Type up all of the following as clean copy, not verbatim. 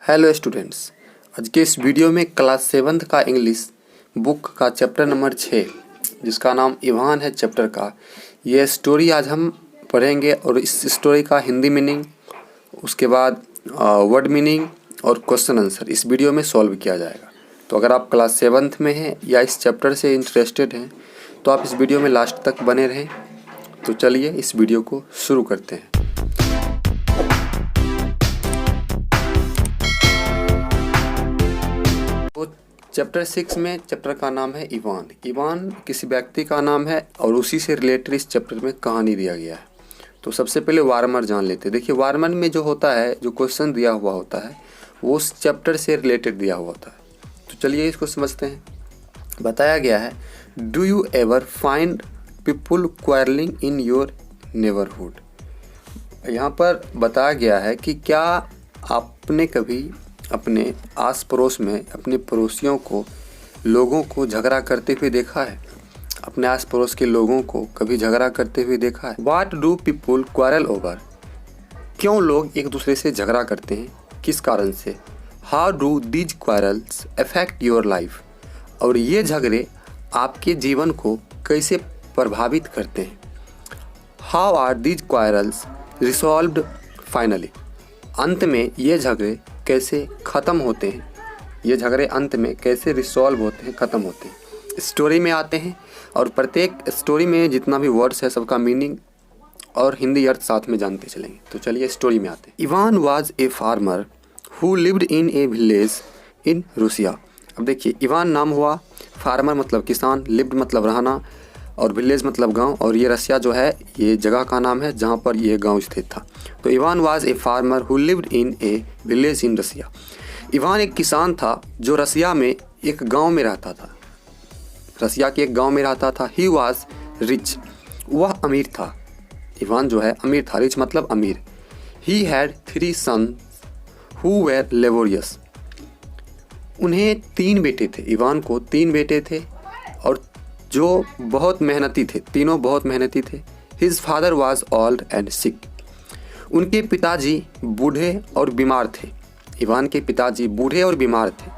Hello students, आज के इस वीडियो में क्लास 7th का इंग्लिश बुक का चैप्टर नंबर 6 जिसका नाम इवान है चैप्टर का, यह स्टोरी आज हम पढ़ेंगे और इस स्टोरी का हिंदी मीनिंग, उसके बाद वर्ड मीनिंग और क्वेश्चन आंसर इस वीडियो में सॉल्व किया जाएगा। तो अगर आप क्लास 7th में हैं या इस चैप्टर से इंटरेस्टेड हैं तो आप इस वीडियो में लास्ट तक बने रहें। तो चलिए इस वीडियो को शुरू करते हैं। तो चैप्टर 6 में चैप्टर का नाम है इवान। इवान किसी व्यक्ति का नाम है और उसी से रिलेटेड इस चैप्टर में कहानी दिया गया है। तो सबसे पहले वार्मर जान लेते हैं। देखिए वार्मर में जो होता है, जो क्वेश्चन दिया हुआ होता है वो उस चैप्टर से रिलेटेड दिया हुआ होता है। तो चलिए इसको समझते हैं। बताया गया है, do you ever find people quarrelling in your neighbourhood. यहाँ पर बताया गया है कि क्या आपने कभी अपने आस पड़ोस में अपने पड़ोसियों को, लोगों को झगड़ा करते हुए देखा है? अपने आस पड़ोस के लोगों को कभी झगड़ा करते हुए देखा है? What do people quarrel over. क्यों लोग एक दूसरे से झगड़ा करते हैं, किस कारण से? How do these quarrels affect your life. और ये झगड़े आपके जीवन को कैसे प्रभावित करते हैं? How are these quarrels resolved finally. अंत में ये झगड़े कैसे ख़त्म होते हैं, ये झगड़े अंत में कैसे रिसॉल्व होते हैं, ख़त्म होते हैं। स्टोरी में आते हैं और प्रत्येक स्टोरी में जितना भी वर्ड्स है सबका मीनिंग और हिंदी अर्थ साथ में जानते चलेंगे। तो चलिए स्टोरी में आते हैं। Ivan was a farmer who lived in a village in Russia. अब देखिए इवान नाम हुआ, फार्मर मतलब किसान, लिव्ड मतलब रहना और विलेज मतलब गांव, और ये रसिया जो है ये जगह का नाम है जहाँ पर ये गांव स्थित था। तो Ivan was a farmer who lived in a village in Russia. Ivan एक किसान था जो रसिया में एक गांव में रहता था, रसिया के एक गांव में रहता था। ही वाज रिच, वह अमीर था। इवान जो है अमीर था, रिच मतलब अमीर। He had 3 sons who were laborious. उन्हें 3 बेटे थे, इवान को 3 बेटे थे और जो बहुत मेहनती थे, तीनों बहुत मेहनती थे। His father was old and sick. उनके पिताजी बूढ़े और बीमार थे। इवान के पिताजी बूढ़े और बीमार थे।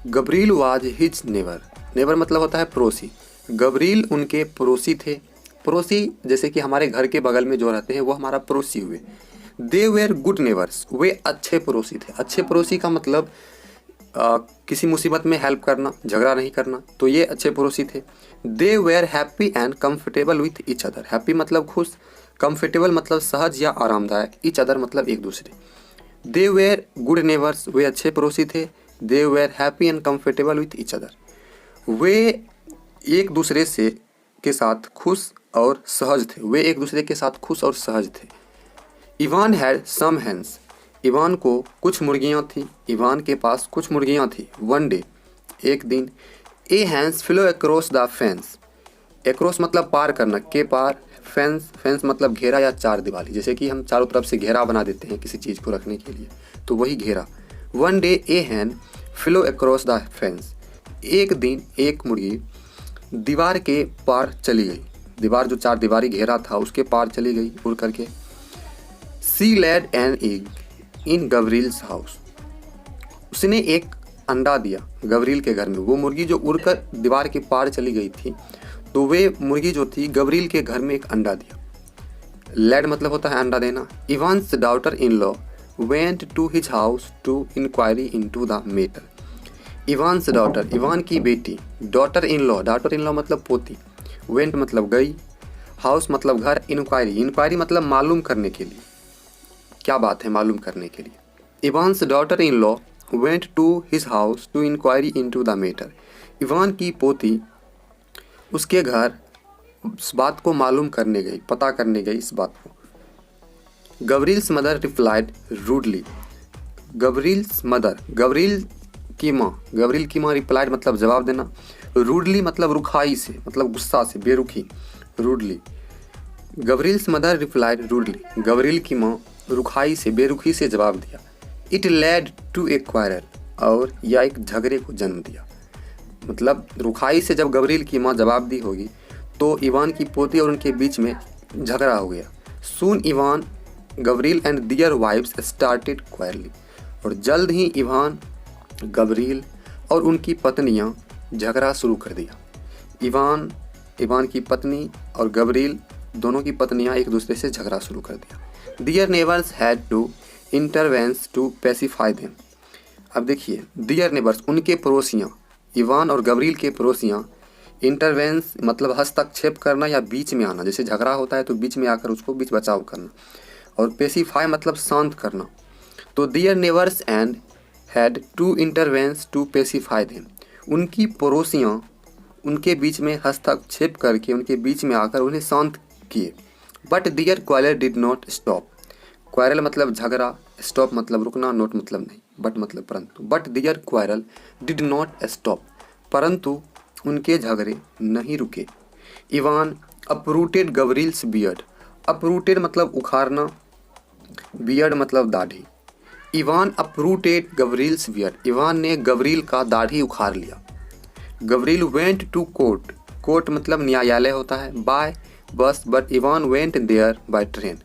गब्रील वाज हिज नेबर। नेबर मतलब होता है पड़ोसी। गब्रील उनके पड़ोसी थे। पड़ोसी जैसे कि हमारे घर के बगल में जो रहते हैं वो हमारा पड़ोसी हुए। दे वेर गुड नेबर्स, वे अच्छे पड़ोसी थे। अच्छे पड़ोसी का मतलब किसी मुसीबत में हेल्प करना, झगड़ा नहीं करना, तो ये अच्छे पड़ोसी थे। They were happy and comfortable with each other. Happy मतलब खुश, कम्फर्टेबल मतलब सहज या आरामदायक, ईच अदर मतलब एक दूसरे। दे वेयर गुड नेबर्स, वे अच्छे पड़ोसी थे। They were happy and comfortable with each other, वे एक दूसरे से के साथ खुश और सहज थे। वे एक दूसरे के साथ खुश और सहज थे। Ivan had some hens. Ivan को कुछ मुर्गियाँ थी। इवान के पास कुछ मुर्गियाँ थी। वन डे, एक दिन, a hen flew across the fence. Across मतलब पार करना, के पार, फेंस, फेंस मतलब घेरा या चार दीवारी, जैसे कि हम चारों तरफ से घेरा बना देते हैं किसी चीज़ को रखने के लिए, तो वही घेरा। One day a hen flew across the fence. एक दिन एक मुर्गी दीवार के पार चली गई। दीवार जो चार दीवारी घेरा था उसके पार चली गई उड़ करके। She laid an egg in Gabriel's house. उसने एक अंडा दिया गब्रील के घर में। वो मुर्गी जो उड़कर दीवार के पार चली गई थी, तो वे मुर्गी जो थी गब्रील के घर में एक अंडा दिया। लेड मतलब होता है अंडा देना। Ivan's daughter in law went to his house to inquiry into the matter. Ivan's daughter, Ivan की बेटी, डॉटर इन लॉ मतलब पोती, वेंट मतलब गई, हाउस मतलब घर, इंक्वायरी, इंक्वायरी मतलब मालूम करने के लिए, क्या बात है मालूम करने के लिए। Ivan's daughter in law went to his house to inquiry into the matter. Ivan की पोती उसके घर इस बात को मालूम करने गई, पता करने गई इस बात को। गब्रील्स mother replied rudely. Gabriel's mother, गब्रील की माँ रिप्लाइड मतलब जवाब देना। रूडली मतलब रुखाई से, मतलब गुस्सा से, बेरुखी, rudely. Gabriel's mother replied rudely. Gabriel की माँ रुखाई से, बेरुखी से जवाब दिया। It led to a quarrel, और यह एक झगड़े को जन्म दिया। मतलब रुखाई से जब गब्रील की माँ जवाब दी होगी तो इवान की पोती और उनके बीच में झगड़ा हो गया। Soon Ivan, Gabriel and their wives started quarrelling. और जल्द ही इवान, गब्रिएल और उनकी पत्नियां झगड़ा शुरू कर दिया। इवान की पत्नी और गब्रिएल दोनों की पत्नियां एक दूसरे से झगड़ा शुरू कर दिया। Their neighbours had to intervene to pacify them. अब देखिए, दियर नेबर्स उनके पड़ोसियाँ, इवान और गब्रिएल के पड़ोसियाँ, इंटरवेंस मतलब हस्तक्षेप करना या बीच में आना, जैसे झगड़ा होता है तो बीच में आकर उसको बीच बचाव करना, और पेसिफाई मतलब शांत करना। तो their neighbours and had to intervene to pacify them. उनकी पड़ोसियाँ उनके बीच में हस्तक्षेप करके उनके बीच में आकर उन्हें शांत किए। But their quarrel did not stop. Quarrel मतलब झगड़ा, स्टॉप मतलब रुकना, नोट मतलब नहीं, बट मतलब परंतु। But their quarrel did not stop, परंतु उनके झगड़े नहीं रुके। Ivan uprooted Gabriel's beard. Uprooted मतलब उखाड़ना, बियर्ड मतलब दाढ़ी। Ivan uprooted Gabriel's beard. Ivan ने गब्रिएल का दाढ़ी उखाड़ लिया। Gabriel went to court. Court मतलब न्यायालय होता है, by bus, but Ivan went there by train.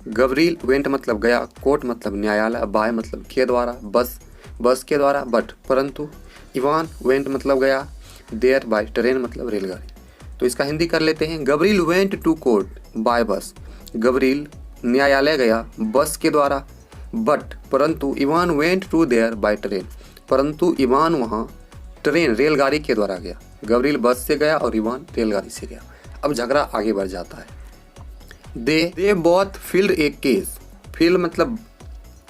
Gabriel went मतलब गया, कोर्ट मतलब न्यायालय, बाय मतलब के द्वारा, बस के द्वारा, बट परंतु। इवान वेंट मतलब गया, देयर बाय ट्रेन मतलब रेलगाड़ी। तो इसका हिंदी कर लेते हैं। Gabriel went to court by bus. Gabriel न्यायालय गया बस के द्वारा, बट परंतु Ivan went to there by train, परंतु इवान वहाँ ट्रेन रेलगाड़ी के द्वारा गया। गब्रिएल बस से गया और इवान रेलगाड़ी से गया। अब झगड़ा आगे बढ़ जाता है। They both filled a case. Fill मतलब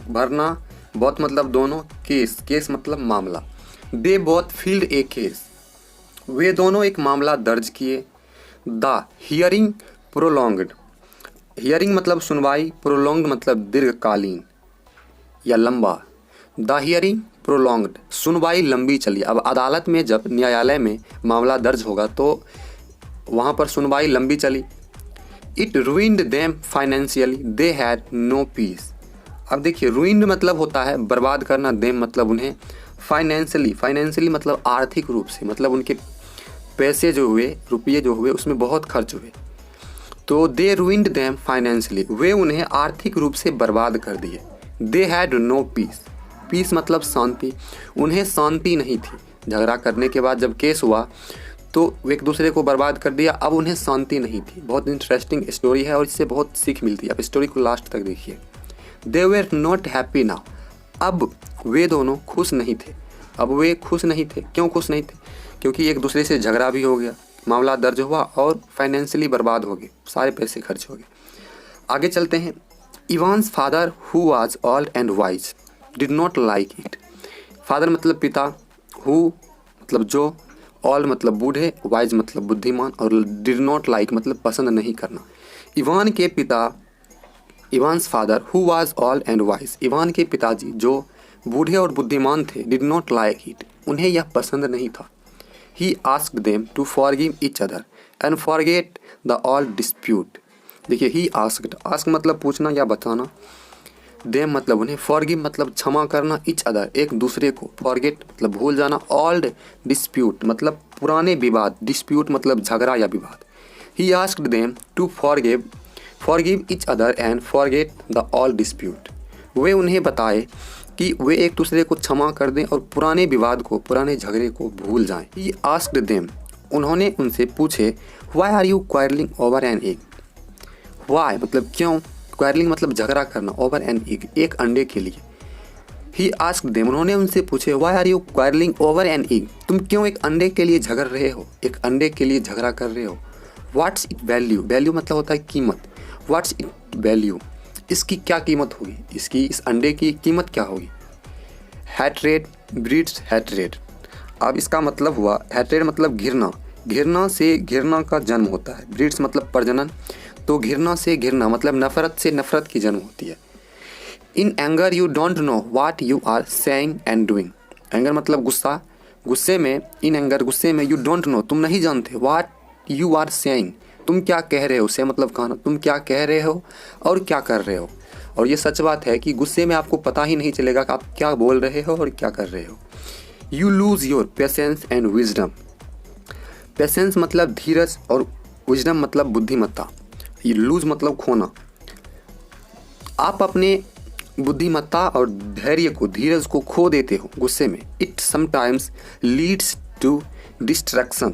भरना, बोथ मतलब दोनों, केस मतलब मामला। They both filled a case. वे दोनों एक मामला दर्ज किए। The hearing prolonged. हियरिंग मतलब सुनवाई, प्रोलॉन्ग्ड मतलब दीर्घकालीन या लंबा। द हियरिंग प्रोलॉन्ग्ड, सुनवाई लंबी चली। अब अदालत में जब न्यायालय में मामला दर्ज होगा तो वहाँ पर सुनवाई लंबी चली। It ruined them financially, they had no peace. अब देखिए, रूइंड मतलब होता है बर्बाद करना, देम मतलब उन्हें, फाइनेंशियली मतलब आर्थिक रूप से, मतलब उनके पैसे जो हुए, रुपये जो हुए उसमें बहुत खर्च हुए। तो दे रूइंड देम फाइनेंशियली, वे उन्हें आर्थिक रूप से बर्बाद कर दिए। They had no peace, peace मतलब शांति, उन्हें शांति नहीं थी। झगड़ा करने के बाद जब केस हुआ तो वे एक दूसरे को बर्बाद कर दिया, अब उन्हें शांति नहीं थी। बहुत इंटरेस्टिंग स्टोरी है और इससे बहुत सीख मिलती है। अब स्टोरी को लास्ट तक देखिए। They were not happy now. अब वे दोनों खुश नहीं थे। अब वे खुश नहीं थे। क्यों खुश नहीं थे? क्योंकि एक दूसरे से झगड़ा भी हो गया, मामला दर्ज हुआ और फाइनेंशियली बर्बाद हो गए, सारे पैसे खर्च हो गए। आगे चलते हैं। Evans father who was old and wise did not like it. Father मतलब पिता, हु मतलब जो, ऑल मतलब बूढ़े, वाइज मतलब बुद्धिमान, और डिड नॉट लाइक मतलब पसंद नहीं करना। इवान के पिता, Evans father who was old and wise, Ivan के पिताजी जो बूढ़े और बुद्धिमान थे, डिड नॉट लाइक इट, उन्हें यह पसंद नहीं था। He asked them to forgive each other and forget the all dispute. देखिए, ही आस्क्ड, आस्क मतलब पूछना या बताना, देम मतलब उन्हें, फॉरगिव मतलब क्षमा करना, ईच अदर एक दूसरे को, फॉरगेट मतलब भूल जाना, ऑल्ड डिस्प्यूट मतलब पुराने विवाद, डिस्प्यूट मतलब झगड़ा या विवाद। He asked them to forgive each other and forget the all dispute. वे उन्हें बताए कि वे एक दूसरे को क्षमा कर दें और पुराने विवाद को, पुराने झगड़े को भूल जाएं। ही आस्क्ड देम, उन्होंने उनसे पूछे, why are you quarrelling over an egg. Why मतलब क्यों, क्वारलिंग मतलब झगड़ा करना, ओवर एन एग एक अंडे के लिए। ही आस्क्ड देम, उन्होंने उनसे पूछे, why are you quarrelling over an egg, तुम क्यों एक अंडे के लिए झगड़ रहे हो, एक अंडे के लिए झगड़ा कर रहे हो। व्हाट्स इट वैल्यू, वैल्यू मतलब होता है कीमत, व्हाट्स इट वैल्यू, इसकी क्या कीमत होगी, इसकी, इस अंडे की कीमत क्या होगी। Hatred breeds hatred. अब इसका मतलब हुआ, हैट्रेड मतलब घृणा, घृणा से घृणा का जन्म होता है, ब्रीड्स मतलब प्रजनन, तो घृणा से घृणा मतलब नफरत से नफरत की जन्म होती है। In anger you don't know what you are saying and doing. Anger मतलब गुस्सा, गुस्से में, इन एंगर गुस्से में, यू डोंट नो तुम नहीं जानते, व्हाट यू आर सेइंग तुम क्या कह रहे हो, से मतलब कहना, तुम क्या कह रहे हो और क्या कर रहे हो। और ये सच बात है कि गुस्से में आपको पता ही नहीं चलेगा कि आप क्या बोल रहे हो और क्या कर रहे हो। You lose your patience and wisdom. Patience मतलब धीरज और विजडम मतलब बुद्धिमत्ता। ये लूज मतलब खोना। आप अपने बुद्धिमत्ता और धैर्य को, धीरज को खो देते हो गुस्से में, it sometimes leads to distraction,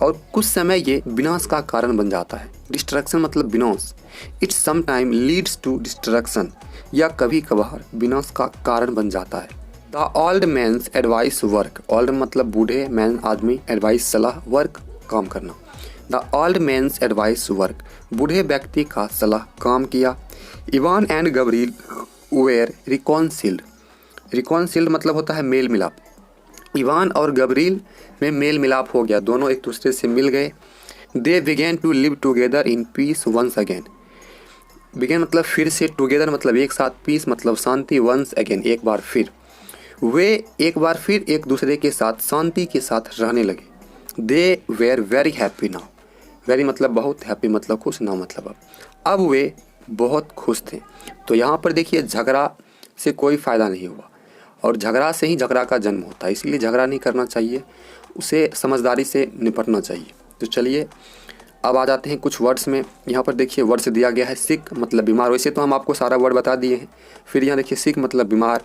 और कुछ समय ये विनाश का कारण बन जाता है। डिस्ट्रैक्शन मतलब विनाश। It sometime leads to distraction, या कभी कभार विनाश का कारण बन जाता है। The old man's advice work, old मतलब बूढ़े, मैन आदमी, एडवाइस सलाह, वर्क काम करना। The old man's advice work, बूढ़े व्यक्ति का सलाह काम किया। Ivan and Gabriel were reconciled, reconciled मतलब होता है मेल मिलाप। इवान और गब्रिएल में मेल मिलाप हो गया, दोनों एक दूसरे से मिल गए। They begin to live together in peace once again, begin मतलब फिर से, टुगेदर मतलब एक साथ, पीस मतलब शांति, वंस अगेन एक बार फिर। वे एक बार फिर एक दूसरे के साथ शांति के साथ रहने लगे। They were very happy now, very मतलब बहुत, हैप्पी मतलब खुश, ना मतलब अब वे बहुत खुश थे। तो यहाँ पर देखिए झगड़ा से कोई फ़ायदा नहीं हुआ, और झगड़ा से ही झगड़ा का जन्म होता है, इसलिए झगड़ा नहीं करना चाहिए, उसे समझदारी से निपटना चाहिए। तो चलिए अब आ जाते हैं कुछ वर्ड्स में। यहाँ पर देखिए वर्ड्स दिया गया है। सिक मतलब बीमार, वैसे तो हम आपको सारा वर्ड बता दिए हैं। फिर यहाँ देखिए सिक मतलब बीमार,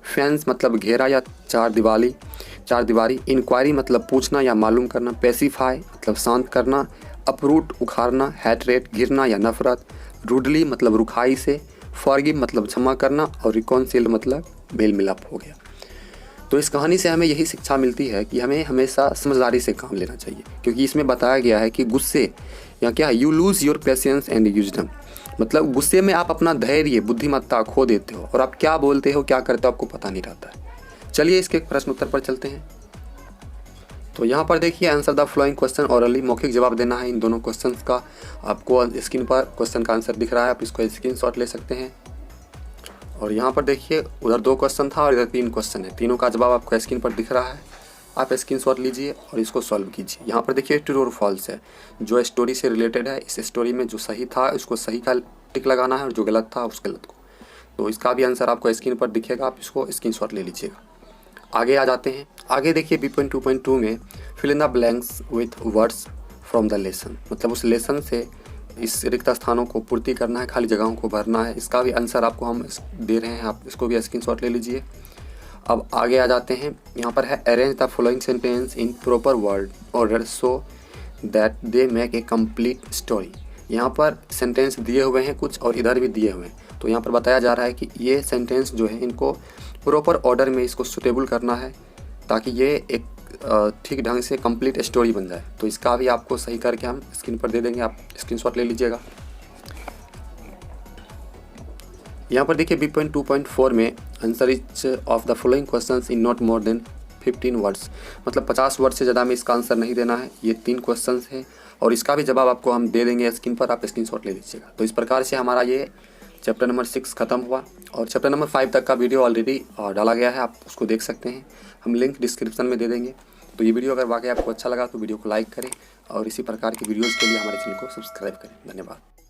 फेंस मतलब घेरा या चार दीवारी, इंक्वायरी मतलब पूछना या मालूम करना, पेसिफाई मतलब शांत करना, अपरूट उखाड़ना, हैटरेट घिरना या नफरत, रूडली मतलब रुखाई से, फॉरगिव मतलब क्षमा करना, और रिकॉन्सिल्ड मतलब मेल मिलाप हो गया। तो इस कहानी से हमें यही शिक्षा मिलती है कि हमें हमेशा समझदारी से काम लेना चाहिए, क्योंकि इसमें बताया गया है कि गुस्से या क्या है, you lose your patience and wisdom, मतलब गुस्से में आप अपना धैर्य, बुद्धिमत्ता खो देते हो, और आप क्या बोलते हो क्या करते हो आपको पता नहीं रहता है। चलिए इसके प्रश्न उत्तर पर चलते हैं। तो यहाँ पर देखिए answer the flowing question hourly, मौखिक जवाब देना है इन दोनों क्वेश्चंस का। आपको स्क्रीन पर क्वेश्चन का आंसर दिख रहा है, आप इसको स्क्रीनशॉट ले सकते हैं। और यहाँ पर देखिए उधर 2 क्वेश्चन था और इधर 3 क्वेश्चन है, तीनों का जवाब आपको स्क्रीन पर दिख रहा है, आप स्क्रीनशॉट लीजिए और इसको सॉल्व कीजिए। यहाँ पर देखिए ट्रू और फॉल्स है, जो स्टोरी से रिलेटेड है, इस स्टोरी में जो सही था उसको सही का टिक लगाना है, और जो गलत था उस गलत को। तो इसका भी आंसर आपको स्क्रीन पर दिखेगा, आप इसको स्क्रीनशॉट ले लीजिएगा। आगे आ जाते हैं। आगे देखिए B.2.2 में fill in the blanks with words from the lesson, मतलब उस लेसन से इस रिक्त स्थानों को पूर्ति करना है, खाली जगहों को भरना है। इसका भी आंसर आपको हम दे रहे हैं, आप इसको भी स्क्रीनशॉट ले लीजिए। अब आगे आ जाते हैं। यहाँ पर है arrange the following sentence in proper word order so that they make a complete story. यहाँ पर सेंटेंस दिए हुए हैं कुछ और इधर भी दिए हुए हैं, तो यहाँ पर बताया जा रहा है कि ये सेंटेंस जो है इनको प्रॉपर ऑर्डर में इसको सुटेबल करना है, ताकि ये एक ठीक ढंग से कंप्लीट स्टोरी बन जाए। तो इसका भी आपको सही करके हम स्क्रीन पर दे देंगे, आप स्क्रीनशॉट ले लीजिएगा। यहाँ पर देखिए B.2.4 में answer each of the following questions in not more than 15 words, मतलब 50 वर्ड से ज़्यादा में इसका आंसर नहीं देना है। ये 3 क्वेश्चंस हैं और इसका भी जवाब आपको हम दे देंगे स्क्रीन पर, आप स्क्रीनशॉट ले लीजिएगा। तो इस प्रकार से हमारा ये चैप्टर नंबर 6 खत्म हुआ, और चैप्टर नंबर 5 तक का वीडियो ऑलरेडी डाला गया है, आप उसको देख सकते हैं, हम लिंक डिस्क्रिप्शन में दे देंगे। तो ये वीडियो अगर वाकई आपको अच्छा लगा तो वीडियो को लाइक करें, और इसी प्रकार की वीडियोज़ के लिए हमारे चैनल को सब्सक्राइब करें। धन्यवाद।